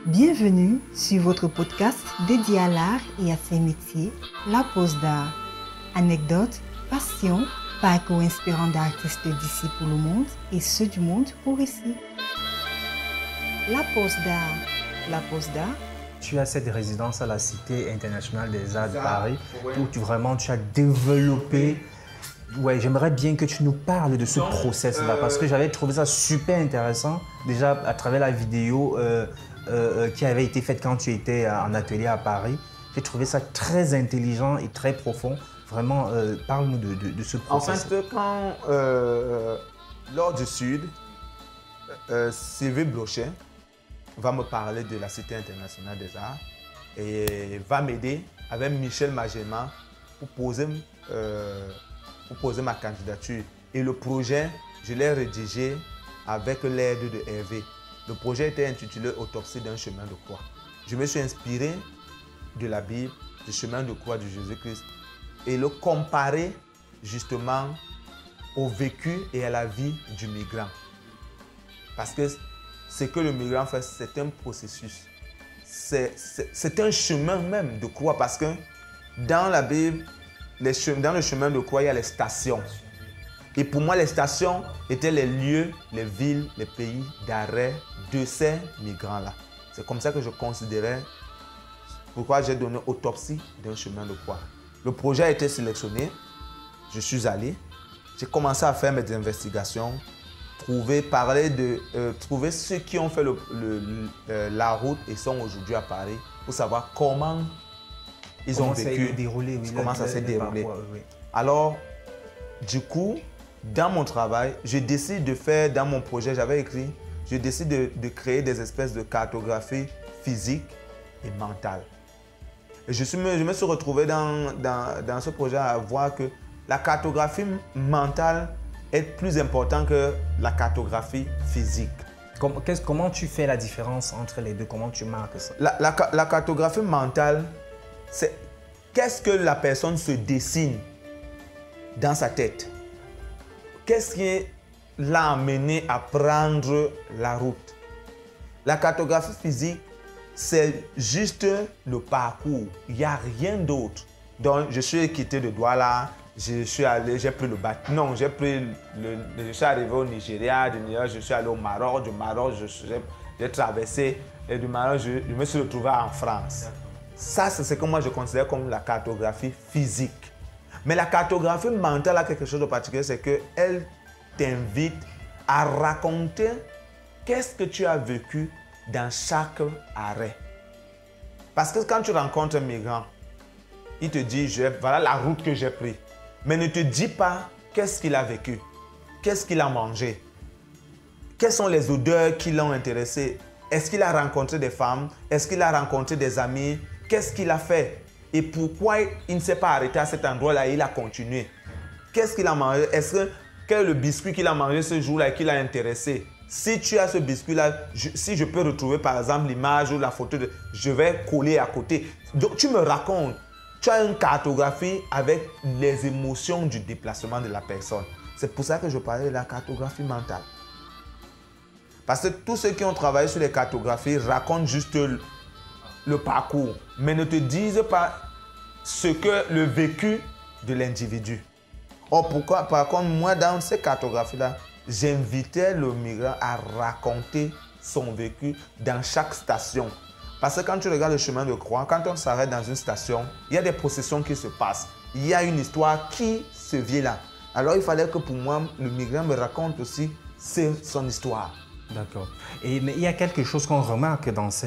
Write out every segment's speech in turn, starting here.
Bienvenue sur votre podcast dédié à l'art et à ses métiers, La Pause d'Art. Anecdotes, passion, parcours inspirant d'artistes d'ici pour le monde et ceux du monde pour ici. La Pause d'Art. La Pause d'Art. Tu as cette résidence à la Cité internationale des arts de Paris où tu as développé. Ouais, j'aimerais bien que tu nous parles de ce process-là parce que j'avais trouvé ça super intéressant déjà à travers la vidéo qui avait été faite quand tu étais en atelier à Paris. J'ai trouvé ça très intelligent et très profond. Vraiment, parle-nous de ce process. En fait, quand lors du Sud, Sylvie Blochet va me parler de la Cité internationale des arts et va m'aider avec Michel Magema pour poser ma candidature. Et le projet, je l'ai rédigé avec l'aide de Hervé. Le projet était intitulé « Autopsie d'un chemin de croix ». Je me suis inspiré de la Bible, du chemin de croix de Jésus-Christ et le comparer justement au vécu et à la vie du migrant. Parce que ce que le migrant fait, c'est un processus. C'est un chemin même de croix parce que dans la Bible, dans le chemin de croix, il y a les stations. Et pour moi, les stations étaient les lieux, les villes, les pays d'arrêt de ces migrants-là. C'est comme ça que je considérais pourquoi j'ai donné autopsie d'un chemin de croix. Le projet a été sélectionné, je suis allé, j'ai commencé à faire mes investigations, trouver ceux qui ont fait la route et sont aujourd'hui à Paris pour savoir comment ils ont vécu, comment ça s'est déroulé. Oui. Alors, du coup, dans mon travail, je décide de faire, dans mon projet, j'avais écrit, je décide de créer des espèces de cartographie physique et mentale. Et je me suis retrouvé dans ce projet à voir que la cartographie mentale est plus importante que la cartographie physique. Comment tu fais la différence entre les deux? Comment tu marques ça? La cartographie mentale, c'est qu'est-ce que la personne se dessine dans sa tête? Qu'est-ce qui l'a amené à prendre la route? La cartographie physique, c'est juste le parcours. Il n'y a rien d'autre. Donc, je suis quitté de Douala, j'ai pris le bateau. Non, je suis arrivé au Nigeria, du Nigeria, je suis allé au Maroc. Du Maroc, j'ai traversé. Et du Maroc, je me suis retrouvé en France. Ça, c'est ce que moi je considère comme la cartographie physique. Mais la cartographie mentale a quelque chose de particulier, c'est qu'elle t'invite à raconter qu'est-ce que tu as vécu dans chaque arrêt. Parce que quand tu rencontres un migrant, il te dit, voilà la route que j'ai prise. Mais ne te dis pas qu'est-ce qu'il a vécu, qu'est-ce qu'il a mangé, quelles sont les odeurs qui l'ont intéressé. Est-ce qu'il a rencontré des femmes? Est-ce qu'il a rencontré des amis? Qu'est-ce qu'il a fait? Et pourquoi il ne s'est pas arrêté à cet endroit-là et il a continué? Qu'est-ce qu'il a mangé? Quel est le biscuit qu'il a mangé ce jour-là et qui l'a intéressé? Si tu as ce biscuit-là, si je peux retrouver par exemple l'image ou la photo, je vais coller à côté. Donc tu me racontes. Tu as une cartographie avec les émotions du déplacement de la personne. C'est pour ça que je parlais de la cartographie mentale. Parce que tous ceux qui ont travaillé sur les cartographies racontent juste le parcours, mais ne te disent pas le vécu de l'individu. Or, par contre, moi, dans ces cartographies-là, j'invitais le migrant à raconter son vécu dans chaque station. Parce que quand tu regardes le chemin de croix, quand on s'arrête dans une station, il y a des processions qui se passent. Il y a une histoire qui se vit là. Alors, il fallait que pour moi, le migrant me raconte aussi son histoire. D'accord. Mais il y a quelque chose qu'on remarque dans ce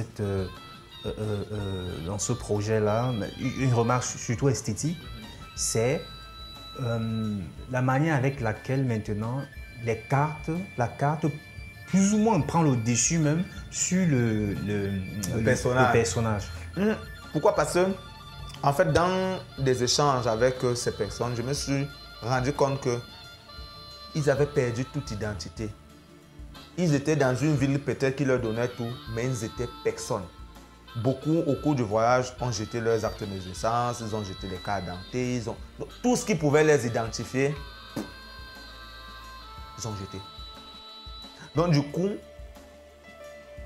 projet-là, une remarque surtout esthétique, c'est la manière avec laquelle maintenant la carte plus ou moins prend le dessus même sur le personnage. Pourquoi? Parce que, en fait, dans des échanges avec ces personnes, je me suis rendu compte qu'ils avaient perdu toute identité. Ils étaient dans une ville peut-être qui leur donnait tout, mais ils étaient personne. Beaucoup, au cours du voyage, ont jeté leurs actes de naissance, ils ont jeté les cartes d'identité, donc, tout ce qui pouvait les identifier, ils ont jeté. Donc du coup,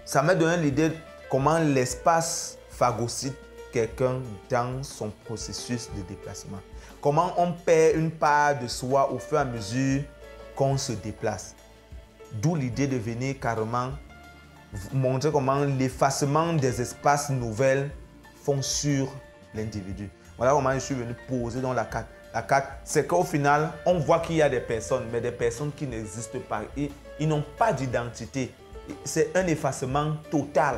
ça m'a donné l'idée comment l'espace phagocyte quelqu'un dans son processus de déplacement. Comment on perd une part de soi au fur et à mesure qu'on se déplace. D'où l'idée de venir carrément montrer comment l'effacement des espaces nouvelles font sur l'individu. Voilà comment je suis venu poser dans la carte. La carte, c'est qu'au final, on voit qu'il y a des personnes, mais des personnes qui n'existent pas. Ils n'ont pas d'identité. C'est un effacement total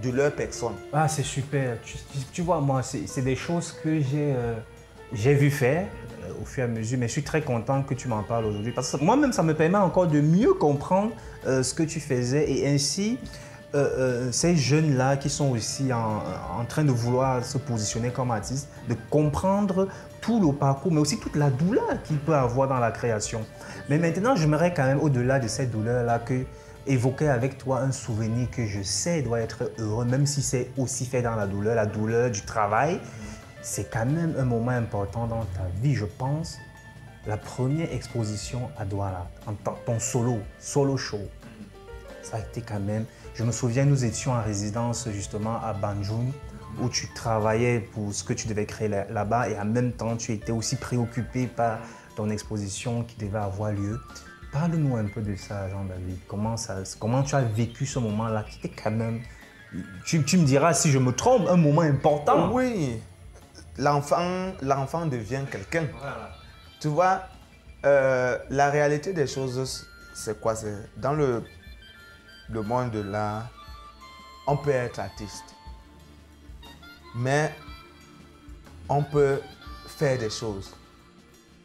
de leur personne. Ah, c'est super. Tu vois, moi, c'est des choses que j'ai vu faire au fur et à mesure, mais je suis très content que tu m'en parles aujourd'hui parce que moi-même, ça me permet encore de mieux comprendre ce que tu faisais et ainsi, ces jeunes-là qui sont aussi en train de vouloir se positionner comme artistes, de comprendre tout le parcours, mais aussi toute la douleur qu'il peut avoir dans la création. Mais maintenant, j'aimerais quand même, au-delà de cette douleur-là, évoquer avec toi un souvenir que je sais doit être heureux, même si c'est aussi fait dans la douleur du travail. C'est quand même un moment important dans ta vie, je pense. La première exposition à Douala, ton solo show, ça a été quand même... Je me souviens, nous étions en résidence justement à Banjul, où tu travaillais pour ce que tu devais créer là-bas et en même temps, tu étais aussi préoccupé par ton exposition qui devait avoir lieu. Parle-nous un peu de ça, Jean-David. Comment tu as vécu ce moment-là qui était quand même... Tu me diras si je me trompe, un moment important. Oui, l'enfant devient quelqu'un. Voilà. Tu vois, la réalité des choses, c'est quoi? Dans le monde de l'art, on peut être artiste. Mais on peut faire des choses.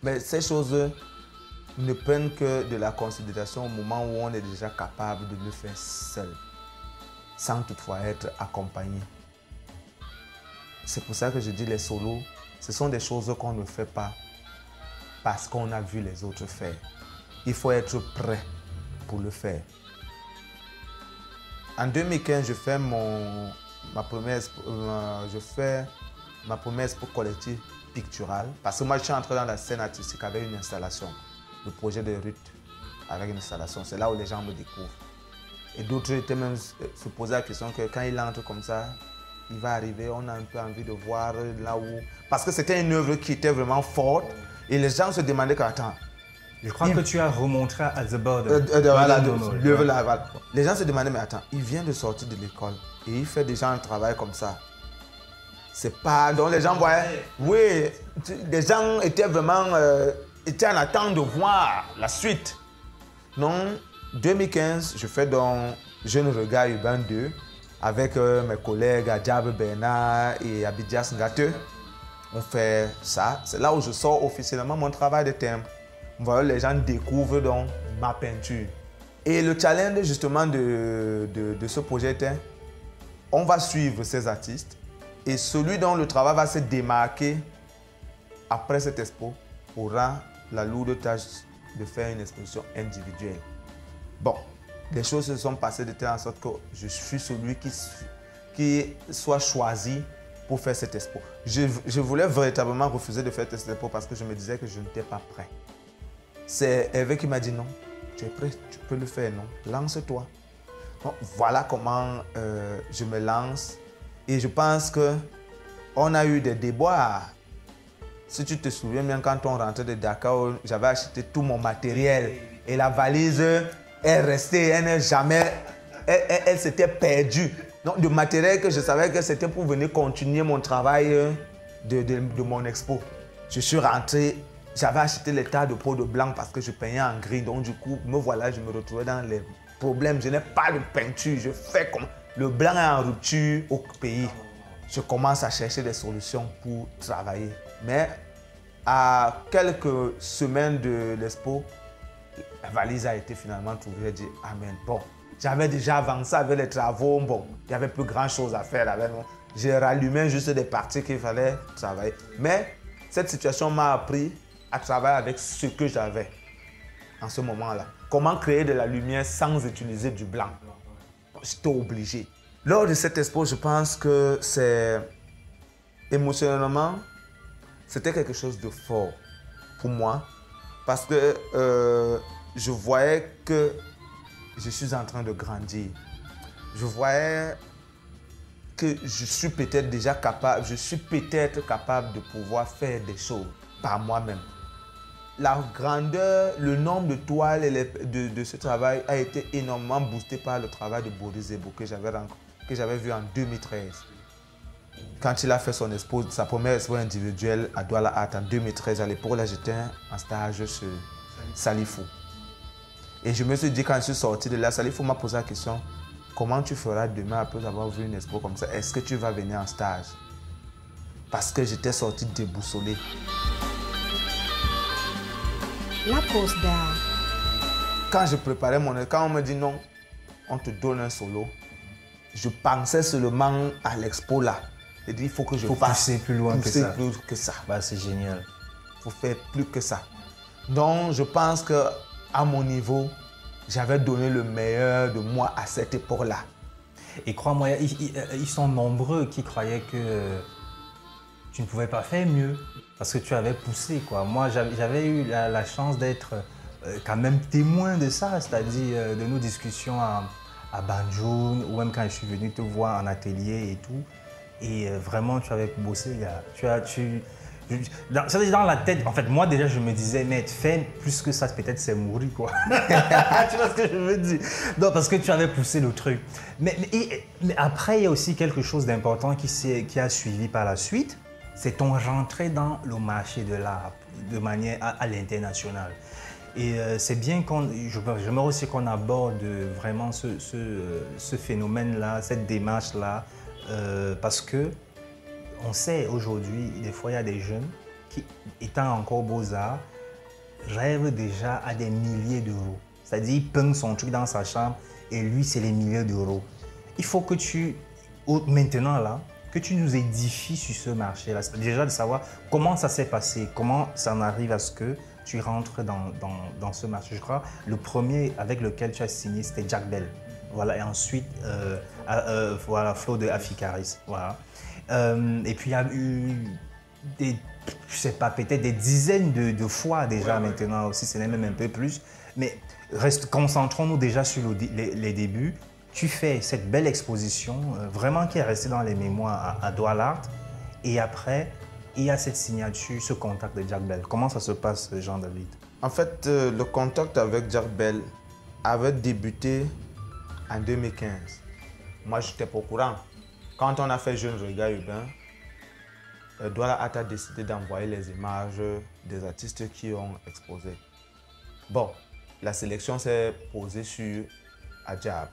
Mais ces choses ne prennent que de la considération au moment où on est déjà capable de le faire seul, sans toutefois être accompagné. C'est pour ça que je dis les solos, ce sont des choses qu'on ne fait pas parce qu'on a vu les autres faire. Il faut être prêt pour le faire. En 2015, je fais ma première expo collective picturale parce que moi, je suis entré dans la scène artistique avec une installation, le projet de Ruth avec une installation. C'est là où les gens me découvrent. Et d'autres étaient même se poser la question que quand il entre comme ça, il va arriver, on a un peu envie de voir là où... Parce que c'était une œuvre qui était vraiment forte et les gens se demandaient attends. Je crois que tu as remontré à The Border. Voilà. Les gens se demandaient, mais attends, il vient de sortir de l'école et il fait déjà un travail comme ça. C'est pas... Donc les gens voyaient... Oui, les gens étaient vraiment... étaient en attente de voir la suite. Non, 2015, je fais donc Jeune Regard Urbain 2 avec mes collègues Adjab Bernard et Abidjas Ngate. On fait ça. C'est là où je sors officiellement mon travail de timbre. Voilà, les gens découvrent donc ma peinture. Et le challenge justement de ce projet était, on va suivre ces artistes et celui dont le travail va se démarquer après cette expo aura la lourde tâche de faire une exposition individuelle. Bon, les choses se sont passées de telle sorte que je suis celui qui soit choisi pour faire cette expo. Je voulais véritablement refuser de faire cette expo parce que je me disais que je n'étais pas prêt. C'est Hervé qui m'a dit non, tu es prêt, tu peux le faire, non, lance-toi. Bon, voilà comment je me lance et je pense qu'on a eu des déboires. Si tu te souviens bien, quand on rentrait de Dakar, j'avais acheté tout mon matériel et la valise est restée, elle n'est jamais, elle s'était perdue. Donc, le matériel que je savais que c'était pour venir continuer mon travail de mon expo. Je suis rentré, j'avais acheté les tas de pots de blanc parce que je peignais en gris. Donc, du coup, me voilà, je me retrouvais dans les problèmes. Je n'ai pas de peinture, je fais comme... Le blanc est en rupture au pays. Je commence à chercher des solutions pour travailler. Mais à quelques semaines de l'expo, la valise a été finalement trouvée. J'ai dit, amen. Bon, j'avais déjà avancé avec les travaux. Bon, il n'y avait plus grand chose à faire avec moi. J'ai rallumé juste des parties qu'il fallait travailler. Mais cette situation m'a appris à travailler avec ce que j'avais en ce moment-là. Comment créer de la lumière sans utiliser du blanc. J'étais obligé. Lors de cette expo, je pense que c'est émotionnellement, c'était quelque chose de fort pour moi parce que je voyais que je suis en train de grandir. Je voyais que je suis peut-être déjà capable, de pouvoir faire des choses par moi-même. La grandeur, le nombre de toiles de ce travail a été énormément boosté par le travail de Boris Zebo que j'avais vu en 2013. Quand il a fait sa première expo individuelle à Douala Art en 2013, à l'époque, là, j'étais en stage sur Salifou. Et je me suis dit, quand je suis sorti de là, Salifou m'a posé la question, comment tu feras demain après avoir vu une expo comme ça? Est-ce que tu vas venir en stage? Parce que j'étais sorti déboussolé. La pause d'art. Quand je préparais quand on me dit non, on te donne un solo, je pensais seulement à l'expo là. J'ai dit, il faut que je fasse pousser plus loin que ça. Bah, c'est génial. Il faut faire plus que ça. Donc, je pense qu'à mon niveau, j'avais donné le meilleur de moi à cette époque-là. Et crois-moi, ils sont nombreux qui croyaient que tu ne pouvais pas faire mieux parce que tu avais poussé, quoi. Moi, j'avais eu la chance d'être quand même témoin de ça, c'est-à-dire de nos discussions à Banjul ou même quand je suis venu te voir en atelier et tout. Et vraiment, tu avais bossé, gars. Dans la tête, en fait, moi déjà, je me disais, mais faire plus que ça, peut-être c'est mourir, quoi. Tu vois ce que je veux dire? Non, parce que tu avais poussé le truc. Mais après, il y a aussi quelque chose d'important qui a suivi par la suite. C'est ton rentrée dans le marché de l'art de manière à l'international. Et c'est bien j'aimerais aussi qu'on aborde vraiment ce phénomène-là, cette démarche-là, parce que on sait aujourd'hui, des fois, il y a des jeunes qui, étant encore beaux-arts, rêvent déjà à des milliers d'euros. C'est-à-dire, il peint son truc dans sa chambre et lui, c'est les milliers d'euros. Il faut que maintenant là, que tu nous édifies sur ce marché-là. Déjà de savoir comment ça s'est passé, comment ça en arrive à ce que tu rentres dans ce marché. Je crois le premier avec lequel tu as signé, c'était Jack Bell. Voilà, et ensuite, voilà, Flo de Afikaris. Voilà. Et puis il y a eu je sais pas, peut-être des dizaines de fois déjà maintenant aussi, c'est même un peu plus. Mais concentrons-nous déjà sur les débuts. Tu fais cette belle exposition, vraiment qui est restée dans les mémoires à Douala Art. Et après, il y a cette signature, ce contact de Jack Bell. Comment ça se passe, Jean-David? En fait, le contact avec Jack Bell avait débuté en 2015. Moi, je n'étais pas au courant. Quand on a fait Jeune Regard Urbain, Douala Art a décidé d'envoyer les images des artistes qui ont exposé. Bon, la sélection s'est posée sur Adjab.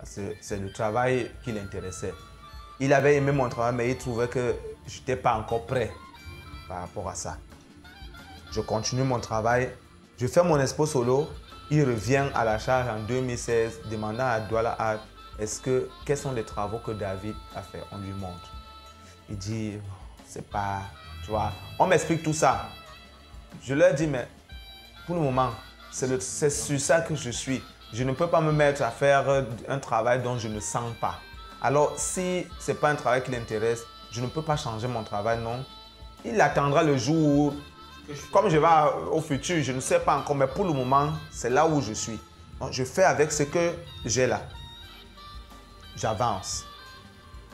C'est le travail qui l'intéressait. Il avait aimé mon travail, mais il trouvait que je n'étais pas encore prêt par rapport à ça. Je continue mon travail. Je fais mon expo solo. Il revient à la charge en 2016, demandant à Douala Art quels sont les travaux que David a fait. On lui montre. Il dit, c'est pas, tu vois. On m'explique tout ça. Je leur dis, mais pour le moment, c'est sur ça que je suis. Je ne peux pas me mettre à faire un travail dont je ne sens pas. Alors, si ce n'est pas un travail qui l'intéresse, je ne peux pas changer mon travail, non. Il attendra le jour, comme je vais au futur, je ne sais pas encore, mais pour le moment, c'est là où je suis. Donc, je fais avec ce que j'ai là. J'avance.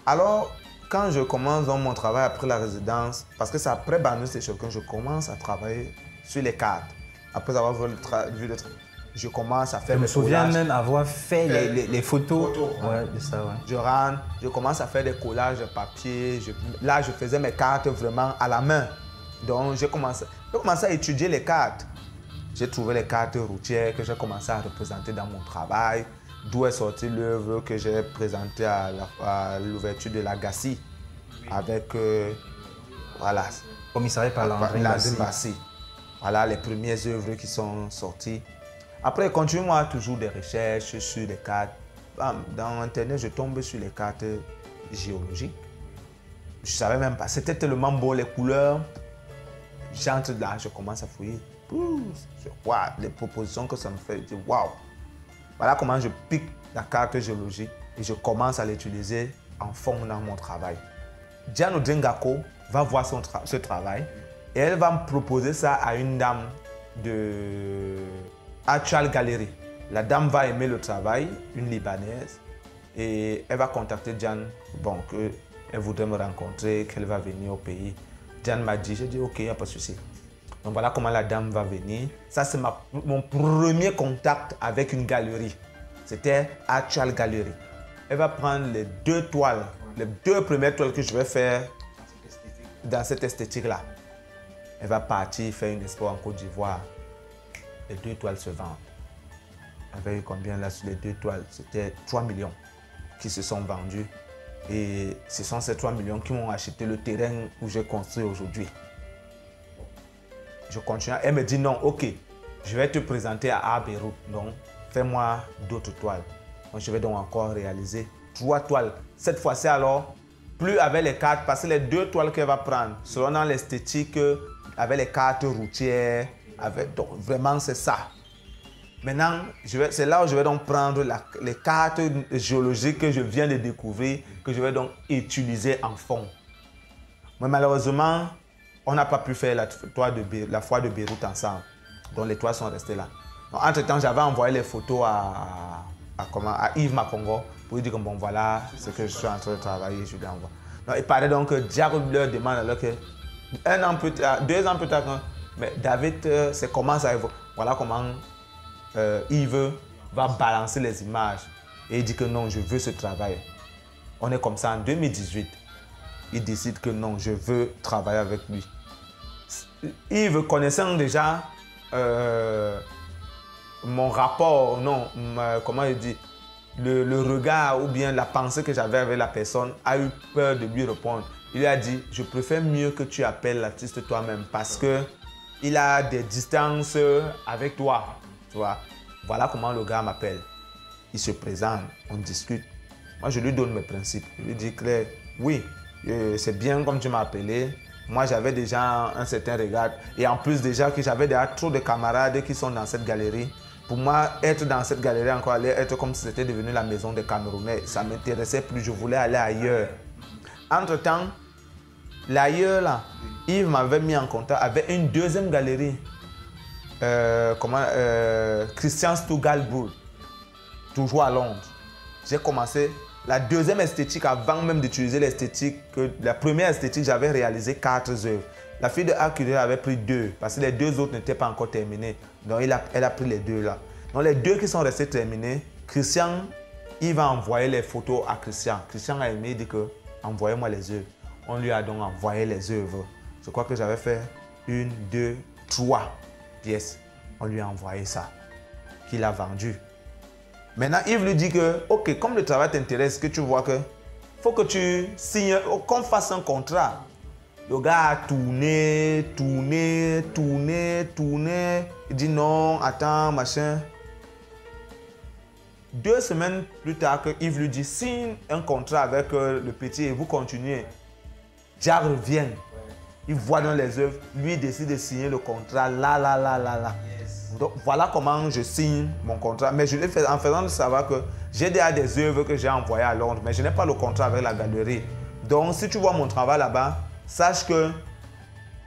Alors, quand je commence dans mon travail après la résidence, parce que c'est après Banjul Station que je commence à travailler sur les cartes. Après avoir vu le travail, je commence à faire mes collages. Je me souviens même avoir fait les photos. Ouais, de ça, ouais. Je rentre, je commence à faire des collages de papier. Là, je faisais mes cartes vraiment à la main. Donc, j'ai commencé à étudier les cartes. J'ai trouvé les cartes routières que j'ai commencé à représenter dans mon travail. D'où est sortie l'œuvre que j'ai présentée à l'ouverture de la GACI. Avec, voilà. Commissariat par Landry Bassi. Voilà les premières œuvres qui sont sorties. Après, continue-moi toujours des recherches sur les cartes. Dans Internet, je tombe sur les cartes géologiques. Je ne savais même pas. C'était tellement beau, les couleurs. J'entre là, je commence à fouiller. Je vois les propositions que ça me fait. Je dis waouh! Voilà comment je pique la carte géologique et je commence à l'utiliser en fond dans mon travail. Diane Dengako va voir ce travail et elle va me proposer ça à une dame de Actual Gallery. La dame va aimer le travail, une Libanaise, Et elle va contacter Diane, bon, qu'elle voudrait me rencontrer, qu'elle va venir au pays. Diane m'a dit, j'ai dit ok, il n'y a pas de souci. Donc voilà comment la dame va venir. Ça, c'est mon premier contact avec une galerie. C'était Actual Gallery. Elle va prendre les 2 toiles, les 2 premières toiles que je vais faire dans cette esthétique-là. Elle va partir faire une expo en Côte d'Ivoire. Les 2 toiles se vendent. Elle avait eu combien là sur les 2 toiles? C'était 3 millions qui se sont vendus. Et ce sont ces 3 millions qui m'ont acheté le terrain où j'ai construit aujourd'hui. Je continue. Elle me dit non, ok, je vais te présenter à Beyrouth. Donc, fais-moi d'autres toiles. Donc, je vais donc encore réaliser 3 toiles. Cette fois-ci alors, plus avec les cartes, parce que les 2 toiles qu'elle va prendre seront dans l'esthétique avec les cartes routières. Donc, vraiment, c'est ça. Maintenant, c'est là où je vais donc prendre les cartes géologiques que je viens de découvrir, que je vais donc utiliser en fond. Mais malheureusement, on n'a pas pu faire la foire de Beyrouth ensemble. Donc les toiles sont restées là. Entre-temps, j'avais envoyé les photos à Yves Makongo pour lui dire que bon voilà, ce que je suis en train de travailler, je lui envoie. Donc, il paraît donc que Jack leur demande alors que 2 ans plus tard, mais David, c'est comment ça évolue. Voilà comment Yves va balancer les images et il dit que non, je veux ce travail. On est comme ça en 2018. Il décide que non, je veux travailler avec lui. Yves, connaissant déjà mon rapport, comment il dit, le regard ou bien la pensée que j'avais avec la personne, a eu peur de lui répondre. Il a dit, je préfère mieux que tu appelles l'artiste toi-même parce qu'il a des distances avec toi. Tu vois? Voilà comment le gars m'appelle. Il se présente, on discute. Moi, je lui donne mes principes. Je lui dis clair, oui, c'est bien comme tu m'as appelé. Moi, j'avais déjà un certain regard. Et en plus, déjà que j'avais déjà trop de camarades qui sont dans cette galerie. Pour moi, être dans cette galerie encore, allait être comme si c'était devenu la maison des Camerounais. Ça ne m'intéressait plus. Je voulais aller ailleurs. Entre-temps, l'ailleurs, là, Yves m'avait mis en contact avec une deuxième galerie. Christian Stougalbourg, toujours à Londres. J'ai commencé la deuxième esthétique avant même d'utiliser l'esthétique. La première esthétique, j'avais réalisé 4 œuvres. La fille de Arcuré avait pris 2 parce que les 2 autres n'étaient pas encore terminées. Donc elle a pris les 2 là. Donc les 2 qui sont restés terminés, Christian, il va envoyer les photos à Christian. Christian a aimé, il dit que envoyez-moi les œuvres. On lui a donc envoyé les œuvres. Je crois que j'avais fait 1, 2, 3 pièces. On lui a envoyé ça, qu'il a vendu. Maintenant, Yves lui dit que, ok, comme le travail t'intéresse, que tu vois que faut que tu signes, qu'on fasse un contrat. Le gars a tourné. Il dit non, attends, machin. 2 semaines plus tard, que Yves lui dit, signe un contrat avec le petit et vous continuez. Jack revient. Il voit dans les œuvres, lui décide de signer le contrat là. Donc voilà comment je signe mon contrat. Mais je l'ai fait en faisant de savoir que j'ai déjà des œuvres que j'ai envoyées à Londres, mais je n'ai pas le contrat avec la galerie. Donc si tu vois mon travail là-bas, sache que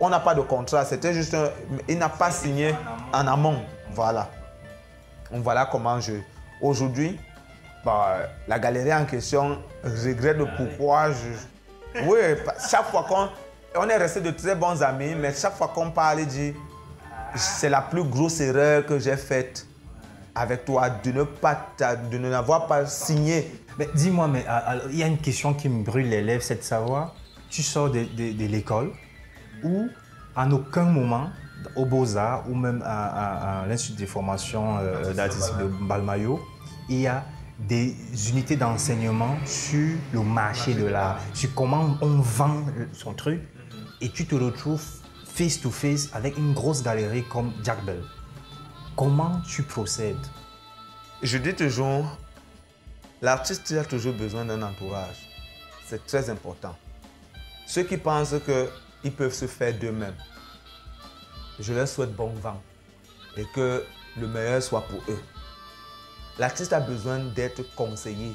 on n'a pas de contrat. C'était juste il n'a pas signé en amont. Voilà. Donc voilà comment aujourd'hui, la galerie en question regrette pourquoi oui, chaque fois on est resté de très bons amis, mais chaque fois qu'on parle, il dit c'est la plus grosse erreur que j'ai faite avec toi, de ne n'avoir pas signé. Mais dis-moi, il y a une question qui me brûle les lèvres, c'est de savoir, tu sors de l'école où, en aucun moment, aux Beaux-Arts ou même à l'Institut de formation d'artistique de Mbalmayo, il y a des unités d'enseignement sur le marché de l'art, sur comment on vend son truc, et tu te retrouves face to face avec une grosse galerie comme Jack Bell. Comment tu procèdes? Je dis toujours, l'artiste a toujours besoin d'un entourage. C'est très important. Ceux qui pensent qu'ils peuvent se faire d'eux-mêmes, je leur souhaite bon vent et que le meilleur soit pour eux. L'artiste a besoin d'être conseillé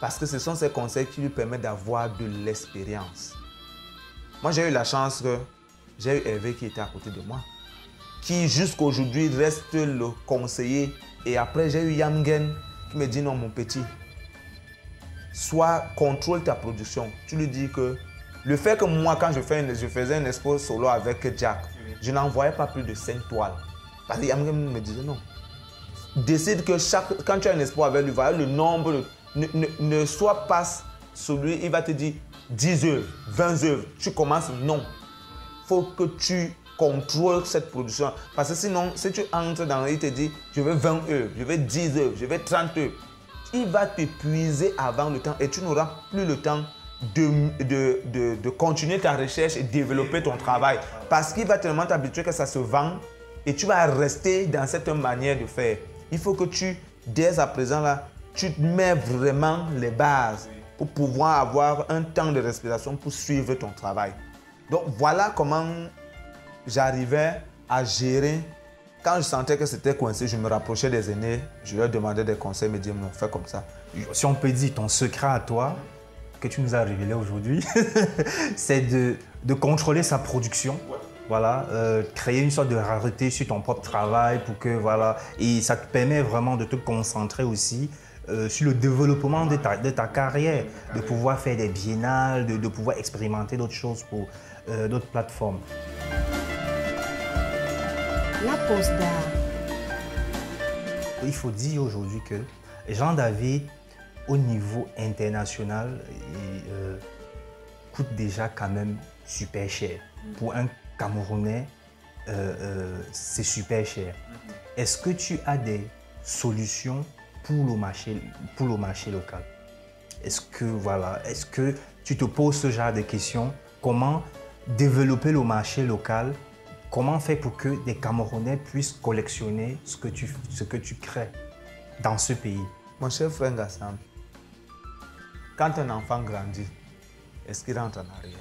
parce que ce sont ces conseils qui lui permettent d'avoir de l'expérience. Moi, j'ai eu la chance que j'ai eu Hervé qui était à côté de moi, qui jusqu'à aujourd'hui reste le conseiller. Et après, j'ai eu Yamgen qui me dit non, mon petit, contrôle ta production. Tu lui dis que le fait que moi, quand je faisais un expo solo avec Jack, je n'envoyais pas plus de 5 toiles. Parce que Yamgem me disait non. Décide que quand tu as un expo avec lui, voilà le nombre, ne sois pas celui, il va te dire 10 œuvres, 20 œuvres. Tu commences, non. Il faut que tu contrôles cette production. Parce que sinon, si tu entres dans il te dit, je veux 20 œuvres, je veux 10 œuvres, je veux 30 œuvres. Il va t'épuiser avant le temps et tu n'auras plus le temps de continuer ta recherche et développer ton travail. Parce qu'il va tellement t'habituer que ça se vend et tu vas rester dans cette manière de faire. Il faut que dès à présent, là, tu mets vraiment les bases pour pouvoir avoir un temps de respiration pour suivre ton travail. Donc voilà comment j'arrivais à gérer. Quand je sentais que c'était coincé, je me rapprochais des aînés, je leur demandais des conseils, ils me disaient non, fais comme ça. Si on peut dire ton secret à toi, que tu nous as révélé aujourd'hui, c'est de contrôler sa production. Ouais. Voilà, créer une sorte de rareté sur ton propre travail pour que, voilà, et ça te permet vraiment de te concentrer aussi sur le développement de ta carrière, de pouvoir faire des biennales, de pouvoir expérimenter d'autres choses pour d'autres plateformes. La pause d'art. Il faut dire aujourd'hui que Jean-David, au niveau international, coûte déjà quand même super cher. Pour un Camerounais, c'est super cher. Est-ce que tu as des solutions pour le marché local? Est-ce que tu te poses ce genre de questions? Comment développer le marché local? Comment faire pour que des Camerounais puissent collectionner ce que tu crées dans ce pays? Mon cher frère Gassam, quand un enfant grandit, est-ce qu'il rentre en arrière?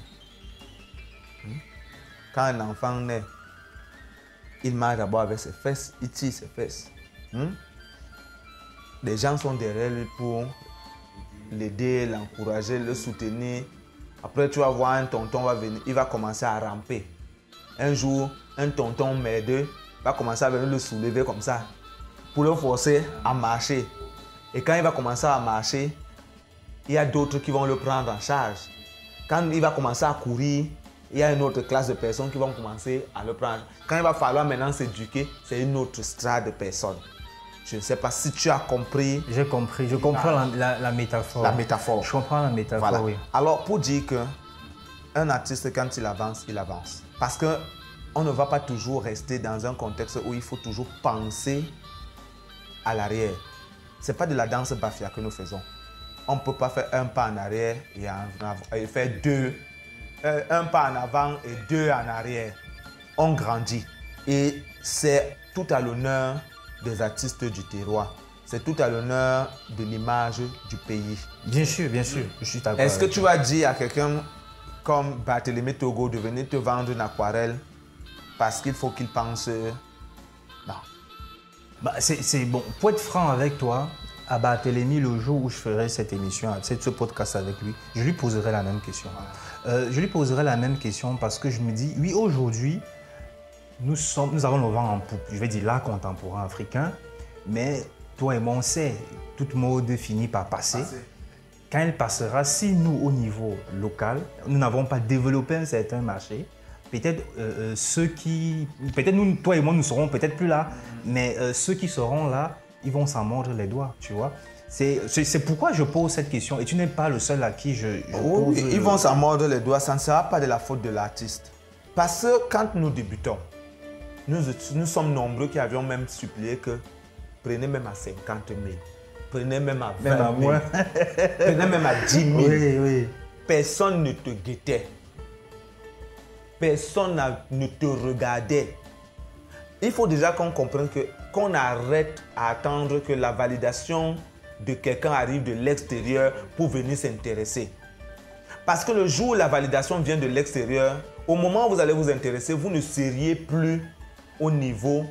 Quand un enfant naît, il marche d'abord avec ses fesses, il tire ses fesses. Les gens sont derrière lui pour l'aider, l'encourager, le soutenir. Après, tu vas voir un tonton va venir, il va commencer à ramper. Un jour, un tonton m'aide, va commencer à venir le soulever comme ça pour le forcer à marcher. Et quand il va commencer à marcher, il y a d'autres qui vont le prendre en charge. Quand il va commencer à courir, il y a une autre classe de personnes qui vont commencer à le prendre. Quand il va falloir maintenant s'éduquer, c'est une autre strate de personnes. Je ne sais pas si tu as compris. J'ai compris. Je comprends la métaphore. La métaphore. Je comprends la métaphore, voilà. Oui. Alors, pour dire qu'un artiste, quand il avance, il avance. Parce qu'on ne va pas toujours rester dans un contexte où il faut toujours penser à l'arrière. Ce n'est pas de la danse bafia que nous faisons. On ne peut pas faire un pas en arrière et faire un pas en avant et 2 en arrière. On grandit. Et c'est tout à l'honneur des artistes du terroir. C'est tout à l'honneur de l'image du pays. Bien sûr, je suis d'accord. Est-ce que tu vas dire à quelqu'un comme Barthélémy Togo de venir te vendre une aquarelle parce qu'il faut qu'il pense... Non. C'est bon. Pour être franc avec toi, à Barthélémy, le jour où je ferai cette émission, ce podcast avec lui, je lui poserai la même question. Je lui poserai la même question parce que je me dis, oui, aujourd'hui, nous avons le vent en poupe. Je vais dire l'art contemporain africain, mais toi et moi, on sait, toute mode finit par passer. Quand elle passera, si nous, au niveau local, nous n'avons pas développé un certain marché, peut-être peut-être nous, toi et moi, nous ne serons peut-être plus là, mais ceux qui seront là, ils vont s'en mordre les doigts, tu vois. C'est pourquoi je pose cette question. Et tu n'es pas le seul à qui je pose... Ils vont s'en mordre les doigts, ça ne sera pas de la faute de l'artiste. Parce que quand nous débutons, nous sommes nombreux qui avions même supplié que prenez même à 50 000, prenez même à 20 000, prenez même à 10 000. Oui. Personne ne te guettait. Personne ne te regardait. Il faut déjà qu'on comprenne qu'on arrête à attendre que la validation de quelqu'un arrive de l'extérieur pour venir s'intéresser. Parce que le jour où la validation vient de l'extérieur, au moment où vous allez vous intéresser, vous ne seriez plus au niveau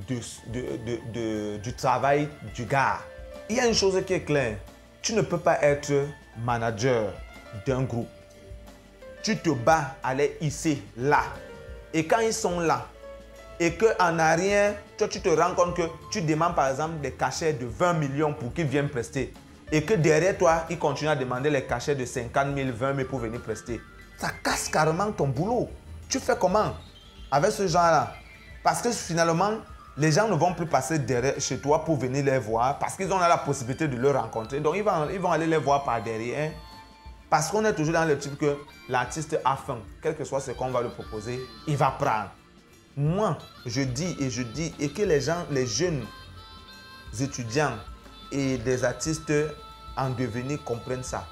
du travail du gars. Il y a une chose qui est claire. Tu ne peux pas être manager d'un groupe. Tu te bats à les hisser là. Et quand ils sont là, et qu'en arrière, toi, tu te rends compte que tu demandes par exemple des cachets de 20 millions pour qu'ils viennent prester et que derrière toi, ils continuent à demander les cachets de 50 000, 20 000 pour venir prester. Ça casse carrément ton boulot. Tu fais comment avec ce genre-là? Parce que finalement, les gens ne vont plus passer derrière chez toi pour venir les voir parce qu'ils ont la possibilité de les rencontrer. Donc, ils vont aller les voir par derrière parce qu'on est toujours dans le type que l'artiste a faim. Quel que soit ce qu'on va lui proposer, il va prendre. Moi, je dis et que les gens, les jeunes étudiants et des artistes en devenir comprennent ça.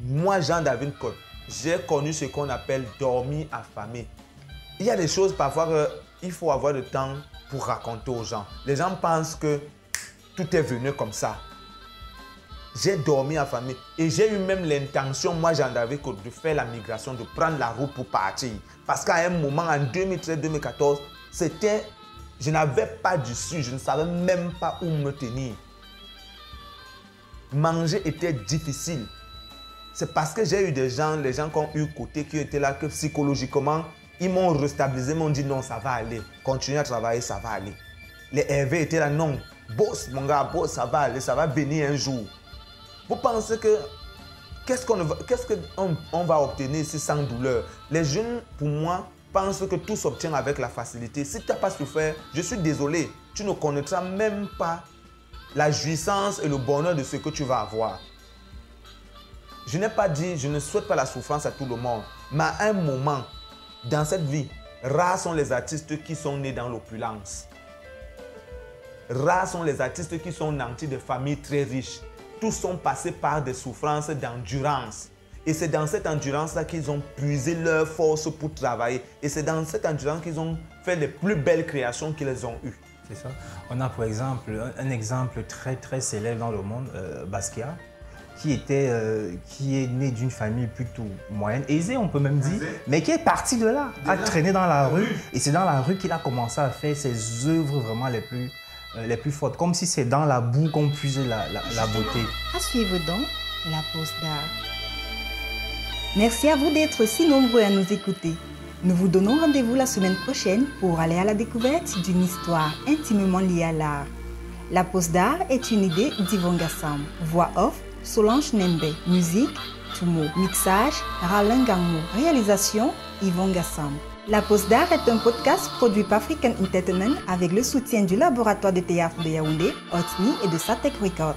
Moi, Jean-David Cole, j'ai connu ce qu'on appelle dormir affamé. Il y a des choses parfois qu'il faut avoir le temps pour raconter aux gens. Les gens pensent que tout est venu comme ça. J'ai dormi affamé et j'ai eu même l'intention, moi Jean-David Cole, de faire la migration, de prendre la route pour partir. Parce qu'à un moment, en 2013-2014, je n'avais pas d'issue, je ne savais même pas où me tenir. Manger était difficile. C'est parce que j'ai eu des gens, les gens qui ont eu côté, qui étaient là, que psychologiquement, ils m'ont restabilisé, m'ont dit non, ça va aller. Continue à travailler, ça va aller. Les Hervé étaient là, non, boss, mon gars, boss, ça va aller, ça va venir un jour. Vous pensez que qu'est-ce qu'on va obtenir ici sans douleur? Les jeunes, pour moi, pensent que tout s'obtient avec la facilité. Si tu n'as pas souffert, je suis désolé, tu ne connaîtras même pas la jouissance et le bonheur de ce que tu vas avoir. Je n'ai pas dit, je ne souhaite pas la souffrance à tout le monde, mais à un moment, dans cette vie, rares sont les artistes qui sont nés dans l'opulence. Rares sont les artistes qui sont nantis de familles très riches. Tous sont passés par des souffrances d'endurance. Et c'est dans cette endurance-là qu'ils ont puisé leur force pour travailler. Et c'est dans cette endurance qu'ils ont fait les plus belles créations qu'ils ont eues. C'est ça. On a par exemple un exemple très très célèbre dans le monde, Basquiat, qui est né d'une famille plutôt moyenne, aisée on peut même dire, mais qui est parti de là, a traîné dans la rue. Et c'est dans la rue qu'il a commencé à faire ses œuvres vraiment les plus fortes, comme si c'est dans la boue qu'on puisait la beauté. À suivre donc la pause d'art. Merci à vous d'être si nombreux à nous écouter. Nous vous donnons rendez-vous la semaine prochaine pour aller à la découverte d'une histoire intimement liée à l'art. La pause d'art est une idée d'Yvon Gassam. Voix off, Solange Nembe. Musique, Tumo. Mixage, Ralin Gangmo. Réalisation, Yvon Gassam. La pause d'art est un podcast produit par African Entertainment avec le soutien du laboratoire de théâtre de Yaoundé, Otni et de Satek Records.